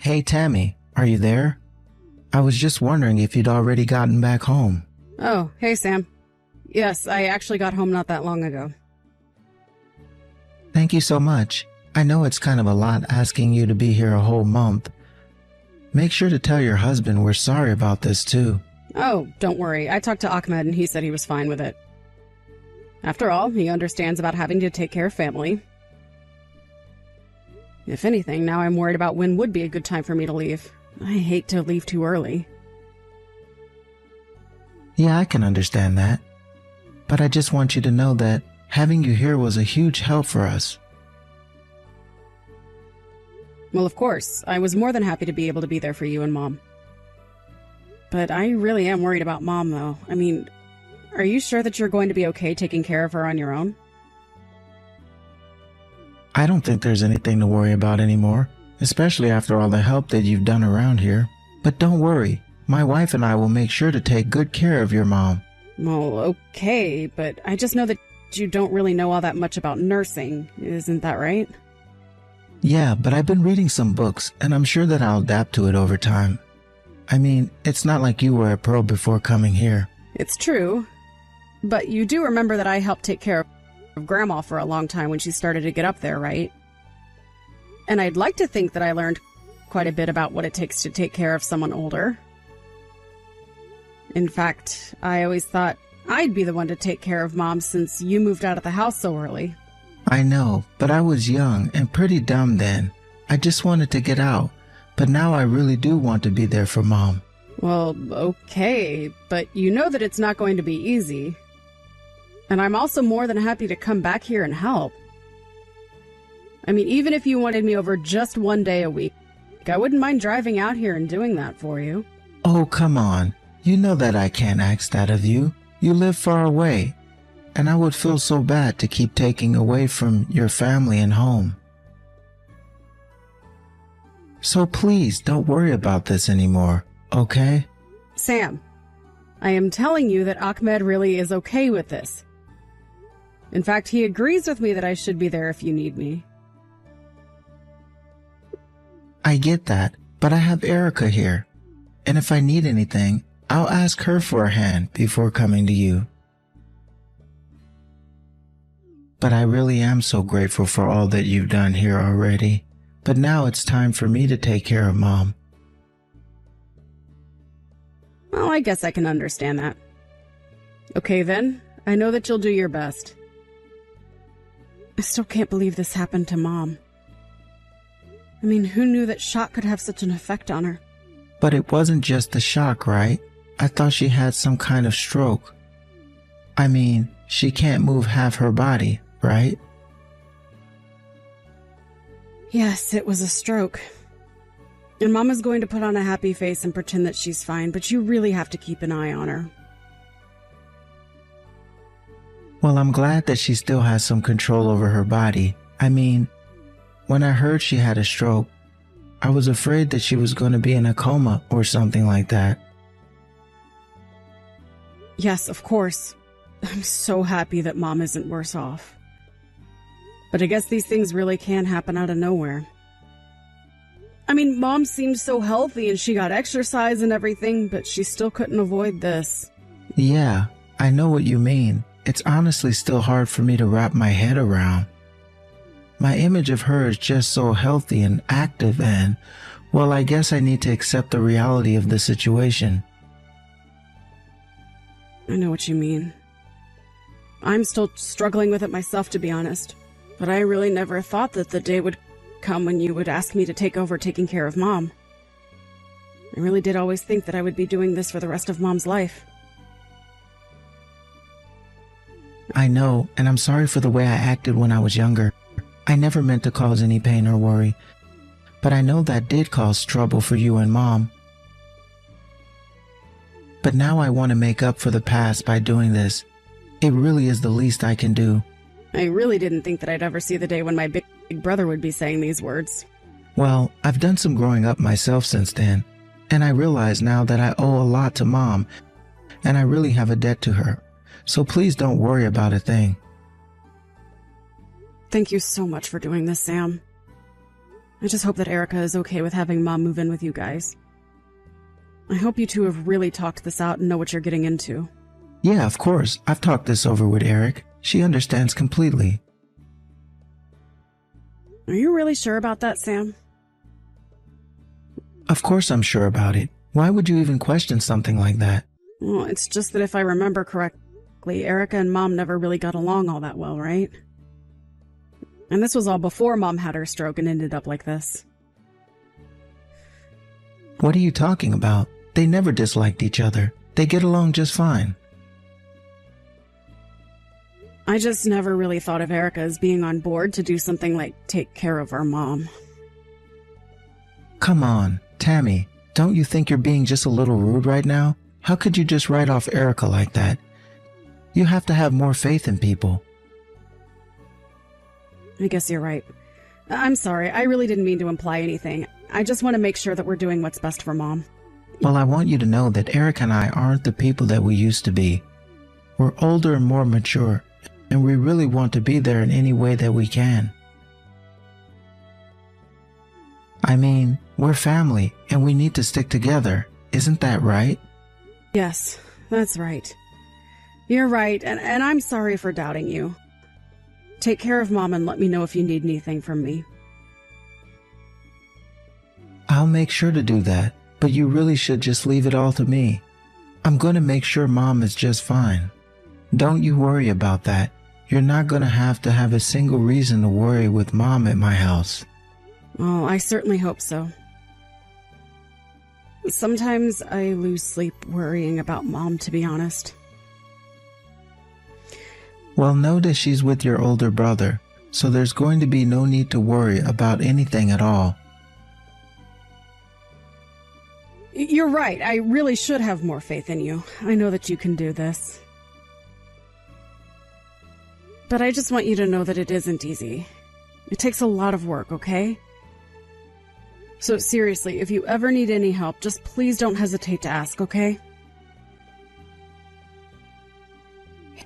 Hey Tammy, are you there? I was just wondering if you'd already gotten back home. Oh, hey Sam. Yes, I actually got home not that long ago. Thank you so much. I know it's kind of a lot asking you to be here a whole month. Make sure to tell your husband we're sorry about this too. Oh, don't worry. I talked to Ahmed and he said he was fine with it. After all, he understands about having to take care of family. If anything, now I'm worried about when would be a good time for me to leave. I hate to leave too early. Yeah, I can understand that. But I just want you to know that having you here was a huge help for us. Well, of course. I was more than happy to be able to be there for you and Mom. But I really am worried about Mom, though. I mean, are you sure that you're going to be okay taking care of her on your own? I don't think there's anything to worry about anymore, especially after all the help that you've done around here. But don't worry, my wife and I will make sure to take good care of your mom. Well, okay, but I just know that you don't really know all that much about nursing, isn't that right? Yeah, but I've been reading some books, and I'm sure that I'll adapt to it over time. I mean, it's not like you were a pro before coming here. It's true, but you do remember that I helped take care of Grandma for a long time when she started to get up there, right? And I'd like to think that I learned quite a bit about what it takes to take care of someone older. In fact, I always thought I'd be the one to take care of Mom since you moved out of the house so early. I know, but I was young and pretty dumb then. I just wanted to get out, but now I really do want to be there for Mom. Well, okay, but you know that it's not going to be easy. And I'm also more than happy to come back here and help. I mean, even if you wanted me over just one day a week, I wouldn't mind driving out here and doing that for you. Oh, come on. You know that I can't ask that of you. You live far away, and I would feel so bad to keep taking away from your family and home. So please don't worry about this anymore, okay? Sam, I am telling you that Ahmed really is okay with this. In fact, he agrees with me that I should be there if you need me. I get that, but I have Erica here, and if I need anything, I'll ask her for a hand before coming to you. But I really am so grateful for all that you've done here already. But now it's time for me to take care of Mom. Well, I guess I can understand that. Okay then, I know that you'll do your best. I still can't believe this happened to Mom. I mean, who knew that shock could have such an effect on her? But it wasn't just the shock, right? I thought she had some kind of stroke. I mean, she can't move half her body, right? Yes, it was a stroke. And Mama's going to put on a happy face and pretend that she's fine, but you really have to keep an eye on her. Well, I'm glad that she still has some control over her body. I mean, when I heard she had a stroke, I was afraid that she was going to be in a coma or something like that. Yes, of course. I'm so happy that Mom isn't worse off. But I guess these things really can happen out of nowhere. I mean, Mom seemed so healthy and she got exercise and everything, but she still couldn't avoid this. Yeah, I know what you mean. It's honestly still hard for me to wrap my head around. My image of her is just so healthy and active and, well, I guess I need to accept the reality of the situation. I know what you mean. I'm still struggling with it myself, to be honest. But I really never thought that the day would come when you would ask me to take over taking care of Mom. I really did always think that I would be doing this for the rest of Mom's life. I know, and I'm sorry for the way I acted when I was younger. I never meant to cause any pain or worry, but I know that did cause trouble for you and Mom. But now I want to make up for the past by doing this. It really is the least I can do. I really didn't think that I'd ever see the day when my big brother would be saying these words. Well, I've done some growing up myself since then, and I realize now that I owe a lot to Mom, and I really have a debt to her. So please don't worry about a thing. Thank you so much for doing this, Sam. I just hope that Erica is okay with having Mom move in with you guys. I hope you two have really talked this out and know what you're getting into. Yeah, of course. I've talked this over with Eric. She understands completely. Are you really sure about that, Sam? Of course I'm sure about it. Why would you even question something like that? Well, it's just that if I remember correctly, Erica and Mom never really got along all that well, right? And this was all before Mom had her stroke and ended up like this. What are you talking about? They never disliked each other. They get along just fine. I just never really thought of Erica as being on board to do something like take care of our mom. Come on, Tammy. Don't you think you're being just a little rude right now? How could you just write off Erica like that? You have to have more faith in people. I guess you're right. I'm sorry, I really didn't mean to imply anything. I just want to make sure that we're doing what's best for Mom. Well, I want you to know that Eric and I aren't the people that we used to be. We're older and more mature, and we really want to be there in any way that we can. I mean, we're family, and we need to stick together. Isn't that right? Yes, that's right. You're right, and I'm sorry for doubting you. Take care of Mom and let me know if you need anything from me. I'll make sure to do that, but you really should just leave it all to me. I'm going to make sure Mom is just fine. Don't you worry about that. You're not going to have a single reason to worry with Mom at my house. Oh, I certainly hope so. Sometimes I lose sleep worrying about Mom, to be honest. Well, know that she's with your older brother, so there's going to be no need to worry about anything at all. You're right. I really should have more faith in you. I know that you can do this. But I just want you to know that it isn't easy. It takes a lot of work, okay? So seriously, if you ever need any help, just please don't hesitate to ask, okay?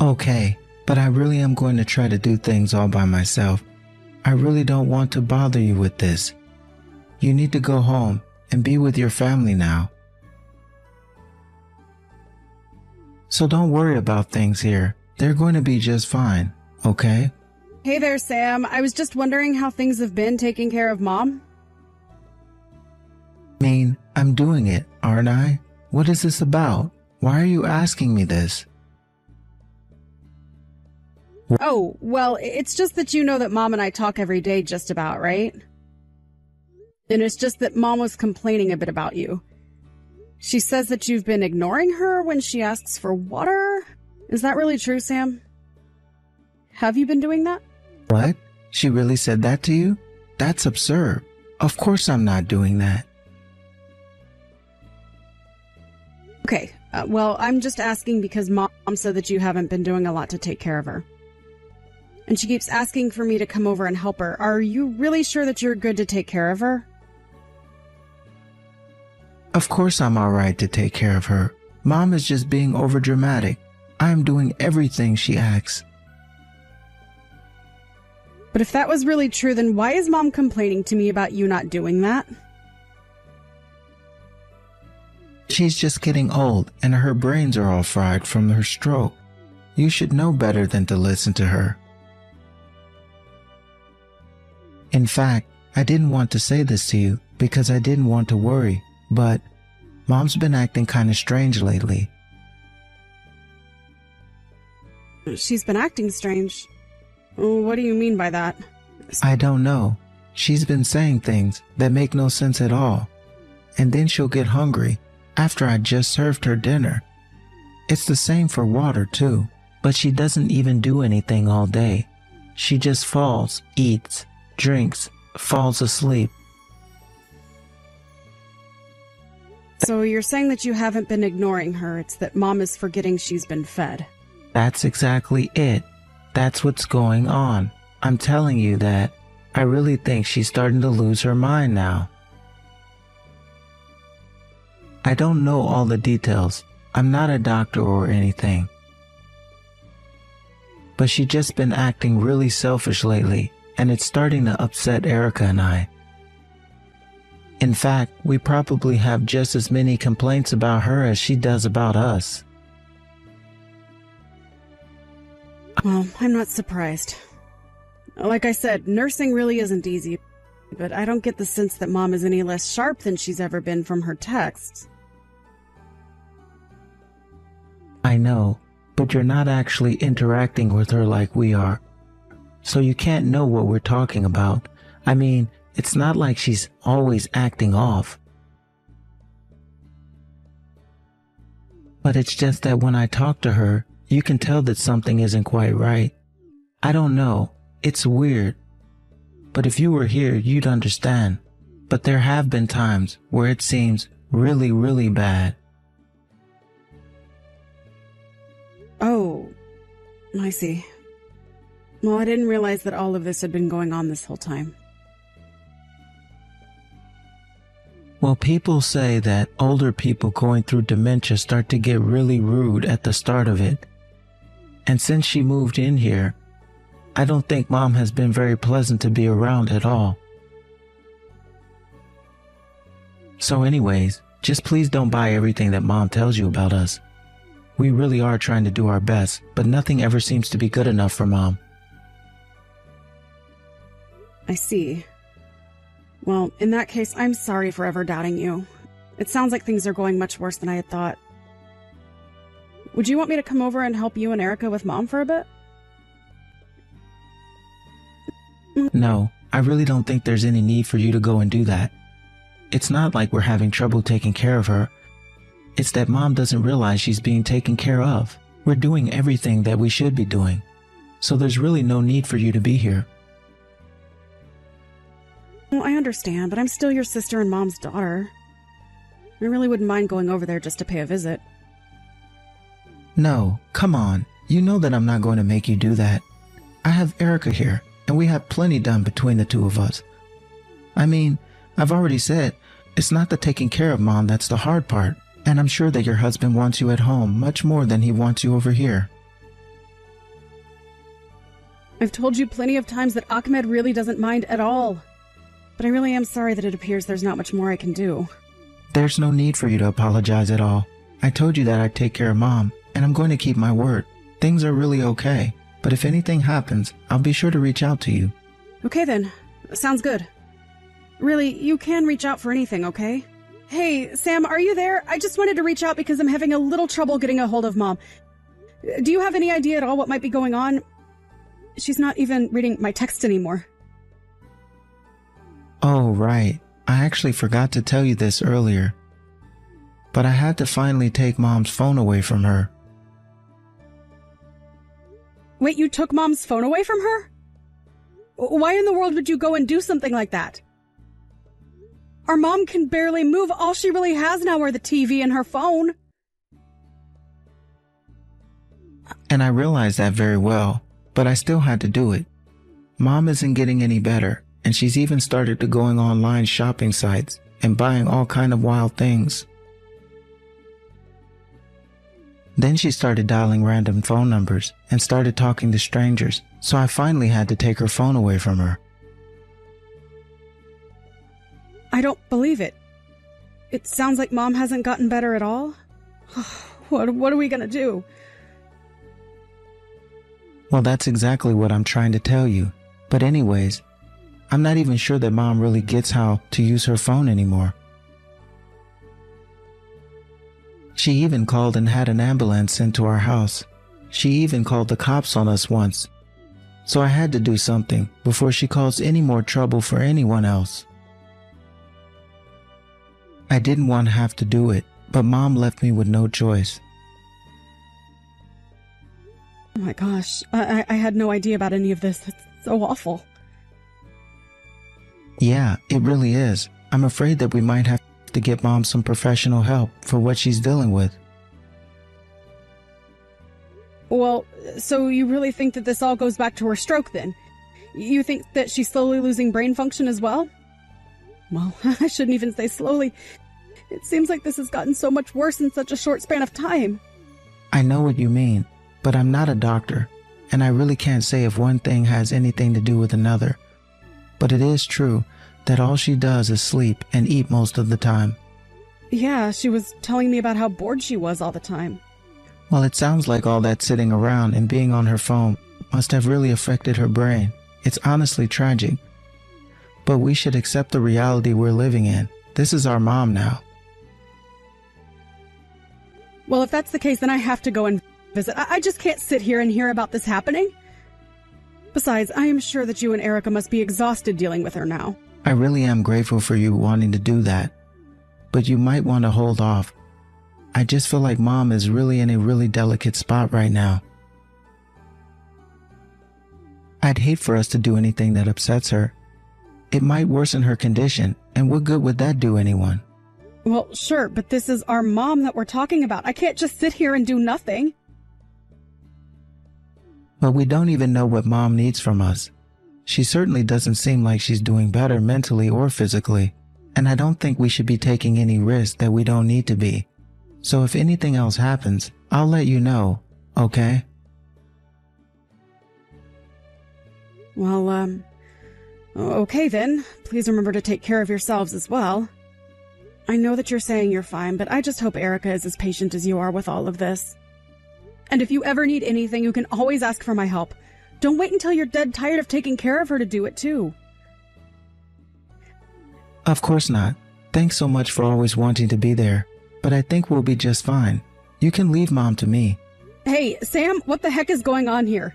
Okay, but I really am going to try to do things all by myself. I really don't want to bother you with this. You need to go home and be with your family now. So don't worry about things here. They're going to be just fine, okay? Hey there, Sam. I was just wondering how things have been taking care of Mom. I mean, I'm doing it, aren't I? What is this about? Why are you asking me this? Oh, well, it's just that you know that Mom and I talk every day just about, right? And it's just that Mom was complaining a bit about you. She says that you've been ignoring her when she asks for water. Is that really true, Sam? Have you been doing that? What? She really said that to you? That's absurd. Of course I'm not doing that. Okay, well, I'm just asking because Mom said that you haven't been doing a lot to take care of her. And she keeps asking for me to come over and help her. Are you really sure that you're good to take care of her? Of course I'm alright to take care of her. Mom is just being overdramatic. I am doing everything she asks. But if that was really true, then why is Mom complaining to me about you not doing that? She's just getting old and her brains are all fried from her stroke. You should know better than to listen to her. In fact, I didn't want to say this to you because I didn't want to worry, but Mom's been acting kind of strange lately. She's been acting strange. What do you mean by that? I don't know. She's been saying things that make no sense at all. And then she'll get hungry after I just served her dinner. It's the same for water too, but she doesn't even do anything all day. She just falls, eats, drinks, falls asleep. So you're saying that you haven't been ignoring her, it's that Mom is forgetting she's been fed. That's exactly it. That's what's going on. I'm telling you that I really think she's starting to lose her mind now. I don't know all the details. I'm not a doctor or anything. But she's just been acting really selfish lately, and it's starting to upset Erica and I. In fact, we probably have just as many complaints about her as she does about us. Well, I'm not surprised. Like I said, nursing really isn't easy, but I don't get the sense that Mom is any less sharp than she's ever been from her texts. I know, but you're not actually interacting with her like we are. So you can't know what we're talking about. I mean, it's not like she's always acting off. But it's just that when I talk to her, you can tell that something isn't quite right. I don't know. It's weird. But if you were here, you'd understand. But there have been times where it seems really, really bad. Oh, I see. Well, I didn't realize that all of this had been going on this whole time. Well, people say that older people going through dementia start to get really rude at the start of it. And since she moved in here, I don't think Mom has been very pleasant to be around at all. So anyways, just please don't buy everything that Mom tells you about us. We really are trying to do our best, but nothing ever seems to be good enough for Mom. I see. Well, in that case, I'm sorry for ever doubting you. It sounds like things are going much worse than I had thought. Would you want me to come over and help you and Erica with Mom for a bit? No, I really don't think there's any need for you to go and do that. It's not like we're having trouble taking care of her. It's that Mom doesn't realize she's being taken care of. We're doing everything that we should be doing. So there's really no need for you to be here. Well, I understand, but I'm still your sister and Mom's daughter. I really wouldn't mind going over there just to pay a visit. No, come on. You know that I'm not going to make you do that. I have Erica here, and we have plenty done between the two of us. I mean, I've already said, it's not the taking care of Mom that's the hard part, and I'm sure that your husband wants you at home much more than he wants you over here. I've told you plenty of times that Ahmed really doesn't mind at all. But I really am sorry that it appears there's not much more I can do. There's no need for you to apologize at all. I told you that I'd take care of Mom, and I'm going to keep my word. Things are really okay, but if anything happens, I'll be sure to reach out to you. Okay then. Sounds good. Really, you can reach out for anything, okay? Hey, Sam, are you there? I just wanted to reach out because I'm having a little trouble getting a hold of Mom. Do you have any idea at all what might be going on? She's not even reading my text anymore. Oh, right. I actually forgot to tell you this earlier. But I had to finally take Mom's phone away from her. Wait, you took Mom's phone away from her? Why in the world would you go and do something like that? Our Mom can barely move. All she really has now are the TV and her phone. And I realized that very well, but I still had to do it. Mom isn't getting any better. And she's even started to going online shopping sites and buying all kind of wild things. Then she started dialing random phone numbers and started talking to strangers, so I finally had to take her phone away from her. I don't believe it. It sounds like Mom hasn't gotten better at all. What are we gonna do? Well, that's exactly what I'm trying to tell you. But anyways, I'm not even sure that Mom really gets how to use her phone anymore. She even called and had an ambulance sent to our house. She even called the cops on us once. So I had to do something before she caused any more trouble for anyone else. I didn't want to have to do it, but Mom left me with no choice. Oh my gosh, I had no idea about any of this. That's so awful. Yeah, it really is. I'm afraid that we might have to get Mom some professional help for what she's dealing with. Well, so you really think that this all goes back to her stroke then? You think that she's slowly losing brain function as well? Well, I shouldn't even say slowly. It seems like this has gotten so much worse in such a short span of time. I know what you mean, but I'm not a doctor, and I really can't say if one thing has anything to do with another. But it is true that all she does is sleep and eat most of the time. Yeah, she was telling me about how bored she was all the time. Well, it sounds like all that sitting around and being on her phone must have really affected her brain. It's honestly tragic. But we should accept the reality we're living in. This is our mom now. Well, if that's the case, then I have to go and visit. I just can't sit here and hear about this happening. Besides, I am sure that you and Erica must be exhausted dealing with her now. I really am grateful for you wanting to do that. But you might want to hold off. I just feel like Mom is really in a really delicate spot right now. I'd hate for us to do anything that upsets her. It might worsen her condition, and what good would that do anyone? Well, sure, but this is our mom that we're talking about. I can't just sit here and do nothing. But we don't even know what Mom needs from us. She certainly doesn't seem like she's doing better mentally or physically, and I don't think we should be taking any risks that we don't need to be. So if anything else happens, I'll let you know, okay? Well, okay then. Please remember to take care of yourselves as well. I know that you're saying you're fine, but I just hope Erica is as patient as you are with all of this. And if you ever need anything, you can always ask for my help. Don't wait until you're dead tired of taking care of her to do it too. Of course not. Thanks so much for always wanting to be there, but I think we'll be just fine. You can leave Mom to me. Hey, Sam, what the heck is going on here?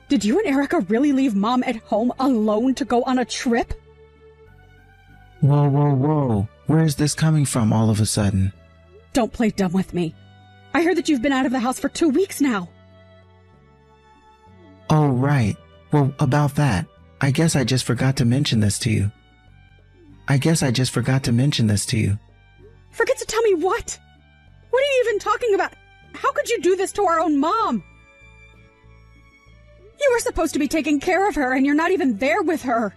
Did you and Erica really leave Mom at home alone to go on a trip? Whoa, whoa, whoa. Where is this coming from all of a sudden? Don't play dumb with me. I heard that you've been out of the house for 2 weeks now. Oh, right. Well, about that, I guess I just forgot to mention this to you. Forget to tell me what? What are you even talking about? How could you do this to our own mom? You were supposed to be taking care of her, and you're not even there with her.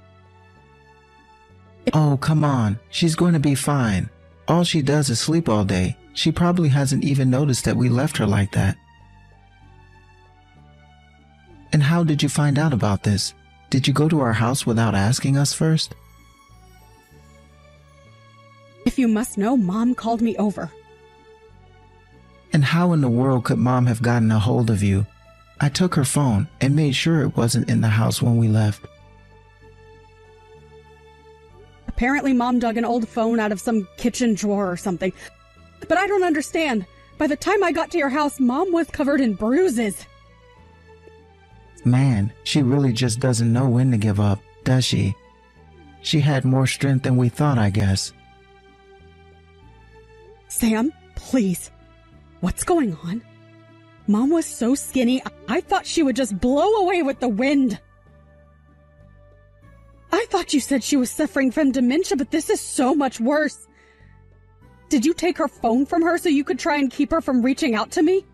Oh, come on. She's going to be fine. All she does is sleep all day. She probably hasn't even noticed that we left her like that. And how did you find out about this? Did you go to our house without asking us first? If you must know, Mom called me over. And how in the world could Mom have gotten a hold of you? I took her phone and made sure it wasn't in the house when we left. Apparently, Mom dug an old phone out of some kitchen drawer or something. But I don't understand. By the time I got to your house, Mom was covered in bruises. Man, she really just doesn't know when to give up, does she? She had more strength than we thought, I guess. Sam, please. What's going on? Mom was so skinny, I thought she would just blow away with the wind. I thought you said she was suffering from dementia, but this is so much worse. Did you take her phone from her so you could try and keep her from reaching out to me?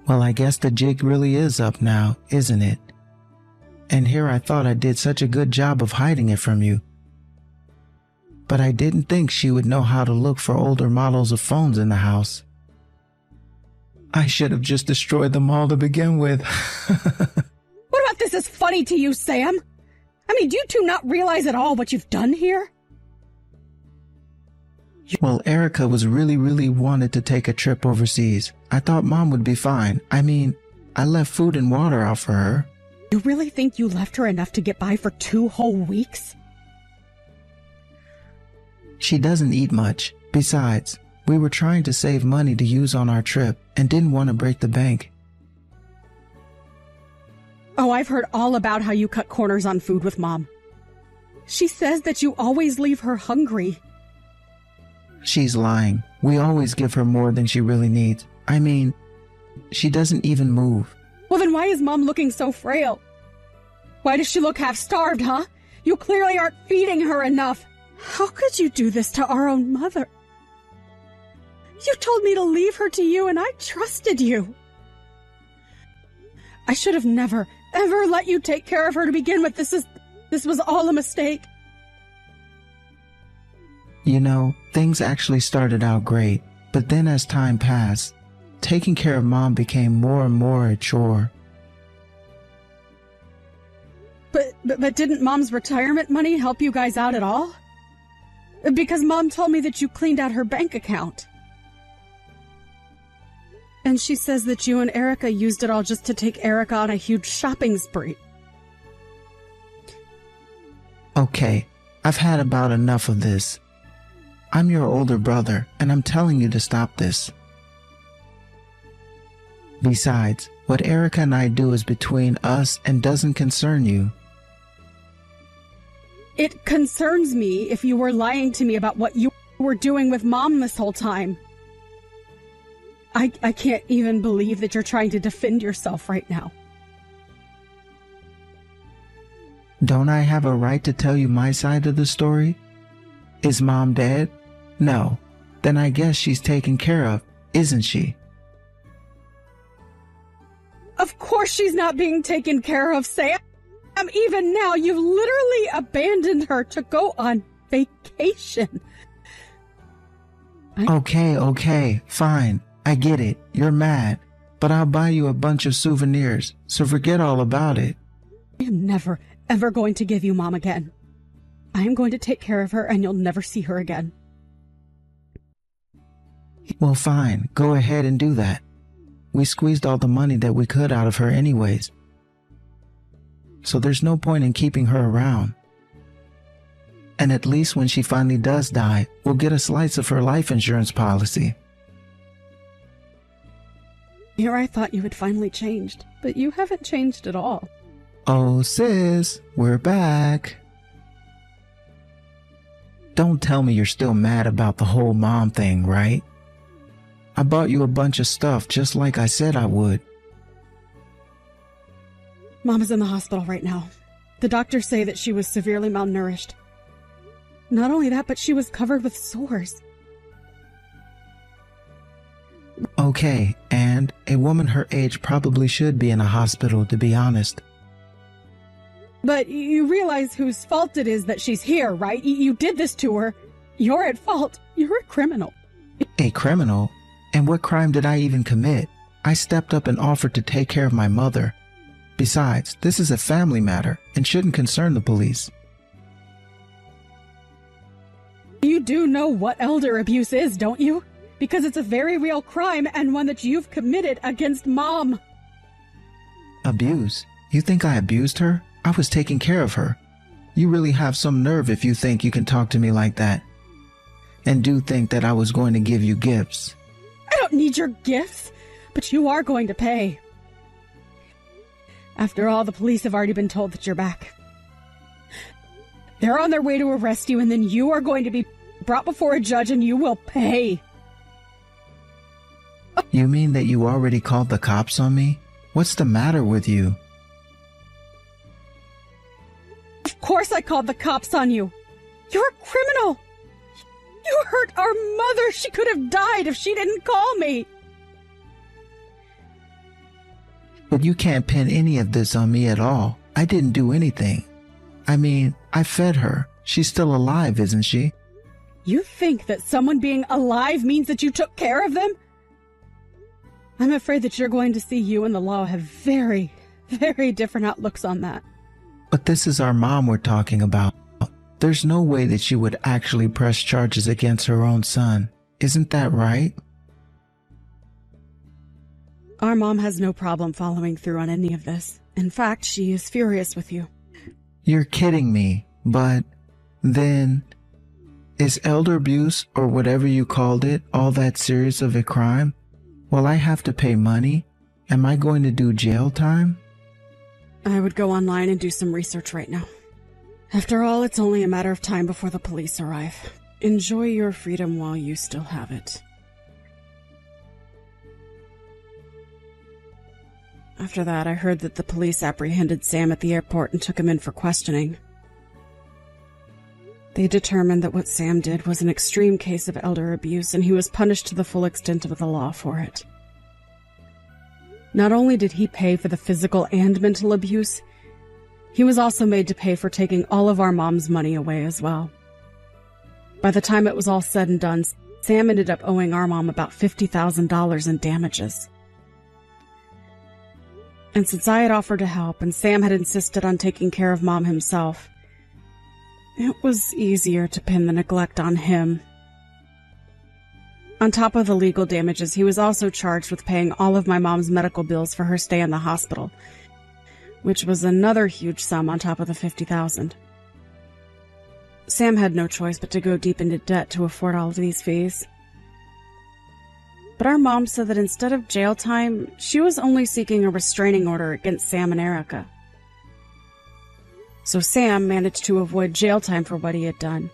Well, I guess the jig really is up now, isn't it? And here I thought I did such a good job of hiding it from you. But I didn't think she would know how to look for older models of phones in the house. I should have just destroyed them all to begin with. What about this is funny to you, Sam? I mean, do you two not realize at all what you've done here? Well, Erica was really wanted to take a trip overseas. I thought Mom would be fine. I mean, I left food and water out for her. You really think you left her enough to get by for 2 whole weeks? She doesn't eat much. Besides, we were trying to save money to use on our trip and didn't want to break the bank. Oh, I've heard all about how you cut corners on food with Mom. She says that you always leave her hungry. She's lying. We always give her more than she really needs. I mean, she doesn't even move. Well, then why is Mom looking so frail? Why does she look half-starved, huh? You clearly aren't feeding her enough. How could you do this to our own mother? You told me to leave her to you, and I trusted you. I should have never, ever let you take care of her to begin with. This was all a mistake. You know, things actually started out great, but then as time passed, taking care of Mom became more and more a chore. But didn't Mom's retirement money help you guys out at all? Because Mom told me that you cleaned out her bank account. And she says that you and Erica used it all just to take Erica on a huge shopping spree. Okay, I've had about enough of this. I'm your older brother, and I'm telling you to stop this. Besides, what Erica and I do is between us and doesn't concern you. It concerns me if you were lying to me about what you were doing with Mom this whole time. I can't even believe that you're trying to defend yourself right now. Don't I have a right to tell you my side of the story? Is Mom dead? No. Then I guess she's taken care of, isn't she? Of course she's not being taken care of, Sam. Even now, you've literally abandoned her to go on vacation. Okay, fine. I get it. You're mad. But I'll buy you a bunch of souvenirs, so forget all about it. I am never, ever going to give you Mom again. I am going to take care of her and you'll never see her again. Well, fine. Go ahead and do that. We squeezed all the money that we could out of her anyways. So there's no point in keeping her around. And at least when she finally does die, we'll get a slice of her life insurance policy. Here I thought you had finally changed, but you haven't changed at all. Oh, sis, we're back. Don't tell me you're still mad about the whole Mom thing, right? I bought you a bunch of stuff just like I said I would. Mom is in the hospital right now. The doctors say that she was severely malnourished. Not only that, but she was covered with sores. Okay, and a woman her age probably should be in a hospital, to be honest. But you realize whose fault it is that she's here, right? You did this to her. You're at fault. You're a criminal. A criminal? And what crime did I even commit? I stepped up and offered to take care of my mother. Besides, this is a family matter and shouldn't concern the police. You do know what elder abuse is, don't you? Because it's a very real crime and one that you've committed against Mom. Abuse? You think I abused her? I was taking care of her. You really have some nerve if you think you can talk to me like that. And do think that I was going to give you gifts. I don't need your gifts, but you are going to pay. After all, the police have already been told that you're back. They're on their way to arrest you, and then you are going to be brought before a judge and you will pay. You mean that you already called the cops on me? What's the matter with you? Of course I called the cops on you. You're a criminal. You hurt our mother. She could have died if she didn't call me. But you can't pin any of this on me at all. I didn't do anything. I mean, I fed her. She's still alive, isn't she? You think that someone being alive means that you took care of them? I'm afraid that you're going to see you and the law have very, very different outlooks on that. But this is our mom we're talking about. There's no way that she would actually press charges against her own son. Isn't that right? Our mom has no problem following through on any of this. In fact, she is furious with you. You're kidding me, but then is elder abuse, or whatever you called it, all that serious of a crime? Will I have to pay money? Am I going to do jail time? I would go online and do some research right now. After all, it's only a matter of time before the police arrive. Enjoy your freedom while you still have it. After that, I heard that the police apprehended Sam at the airport and took him in for questioning. They determined that what Sam did was an extreme case of elder abuse, and he was punished to the full extent of the law for it. Not only did he pay for the physical and mental abuse, he was also made to pay for taking all of our mom's money away as well. By the time it was all said and done, Sam ended up owing our mom about $50,000 in damages. And since I had offered to help and Sam had insisted on taking care of Mom himself, it was easier to pin the neglect on him. On top of the legal damages, he was also charged with paying all of my mom's medical bills for her stay in the hospital, which was another huge sum on top of the $50,000. Sam had no choice but to go deep into debt to afford all of these fees. But our mom said that instead of jail time, she was only seeking a restraining order against Sam and Erica. So Sam managed to avoid jail time for what he had done.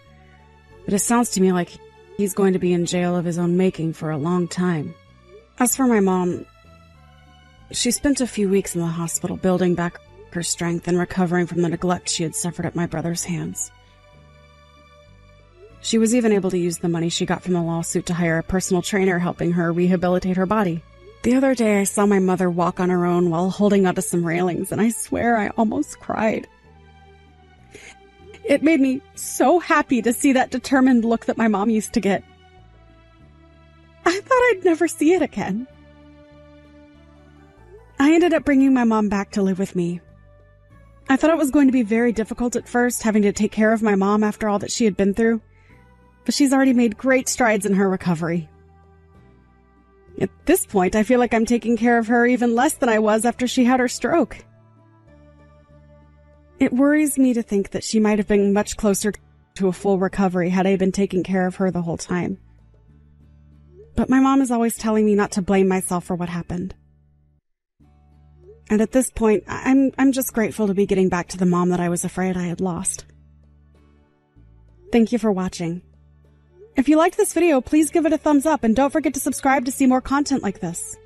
But it sounds to me like he's going to be in jail of his own making for a long time. As for my mom, she spent a few weeks in the hospital building back her strength and recovering from the neglect she had suffered at my brother's hands. She was even able to use the money she got from the lawsuit to hire a personal trainer helping her rehabilitate her body. The other day I saw my mother walk on her own while holding onto some railings, and I swear I almost cried. It made me so happy to see that determined look that my mom used to get. I thought I'd never see it again. I ended up bringing my mom back to live with me. I thought it was going to be very difficult at first, having to take care of my mom after all that she had been through, but she's already made great strides in her recovery. At this point, I feel like I'm taking care of her even less than I was after she had her stroke. It worries me to think that she might have been much closer to a full recovery had I been taking care of her the whole time. But my mom is always telling me not to blame myself for what happened. And at this point, I'm just grateful to be getting back to the mom that I was afraid I had lost. Thank you for watching. If you liked this video, please give it a thumbs up and don't forget to subscribe to see more content like this.